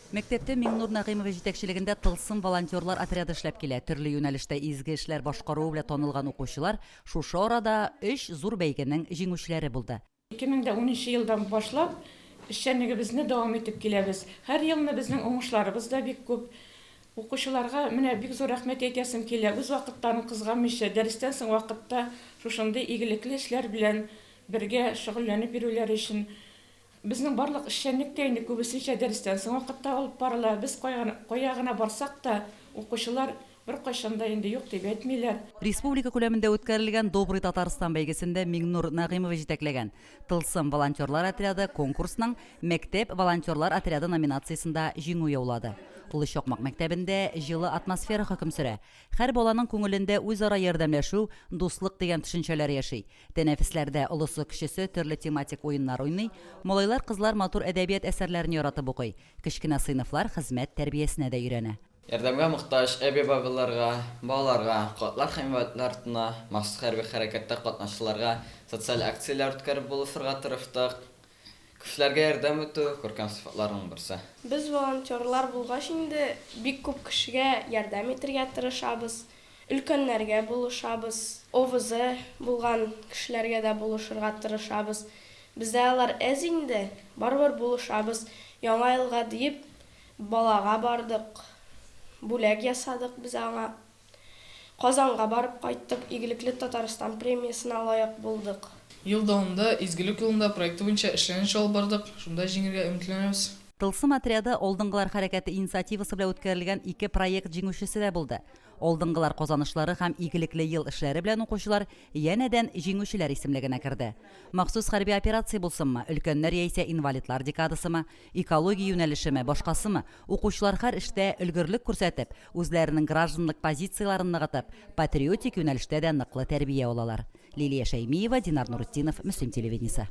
Мектепте Миңнур Нагыймова җитәкчелегендә тылсым волонтерлар отряды эшләп килә. Төрле юнәлештә изге эшләр башкаруы белән танылган укучылар шушы арада 3 зур бәйгенең җиңүчеләре булды. 2013 елдан башлап эшчәнлегебезне дәвам итеп киләбез. Һәр елны безнең уңышларыбыз да бик күп. Укучыларга менә бик зур рәхмәт әйтәсем килә. Үз вакыттарын кызганмыйча, дәрестән соң вакытта шушындый игелекле эшләр белән бергә шөгыльләнеп йөрүләре өчен. Безнең барлык эшчәнлек инде күбесенчә дәрестән соң вакытта алып барыла. Без кая гына барсак та, укучылар беркайчан да инде юк дип әйтмиләр. Республика күләмендә үткәрелгән Добрый Татарстан бәйгесендә Миңнур Нагыймова җитәкләгән тылсым волонтерлар отряды конкурсның мәктәп волонтерлар отряды номинациясендә җиңү яулады. Улы Чокмак мәктәбендә җылы атмосфера хөкем сөрә. Һәр баланың күңелендә үзара ярдәмләшү, дуслык дигән төшенчәләр яши. Тәнәфесләрдә олысы кечесе төрле тематик уеннар уйный, малайлар, кызлар матур әдәбият әсәрләрен яратып укый. Кечкенә сыйныфлар хезмәт тәрбиясенә дә өйрәнә. Ярдәмгә мохтаҗ әби-бабаларга, балаларга, котлар хәйваннарына, махсус хәрби хәрәкәттә катнашучыларга социаль акцияләр үткәреп булышырга тырыштык. Кешеләргә ярдәм итү күркәм сыйфатларның берсе. Без волонтерлар булгач инде бик күп кешегә ярдәм итәргә тырышабыз. Өлкәннәргә булышабыз. ОВЗ булган кешеләргә дә булышырга тырышабыз. Бездә алар әз инде, барыбер булышабыз. Яңа елга дип балага бардык. Бүләк ясадык без аңа. Казанга барып кайттык, игелекле Татарстан премиясына лаек булдык. Ел дәвамында изгелек юлында проекты буенча эшләнеш алып бардык. Шунда җиңәргә өметләнәбез. Тылсым отряды Алдынгылар хәрәкәте инициативасы белән үткәрелгән 2 проект җиңүчесе дә булды. Алдынгылар казанышлары һәм игелекле ел эшләре белән укучылар янәдән җиңүчеләр исемлегенә керде. Махсус хәрби операция булсынмы, өлкәннәр яисә инвалидлар декадасымы, экология юнәлешеме, башкасымы, укучылар һәр эштә өлгерлек күрсәтеп, үзләренең гражданлык позицияларын ныгытып, патриотик юнәлештә дә ныклы тәрбия алалар. Лилия Шәймиева, Динар Нурутдинов, Мөслим телевидениесе.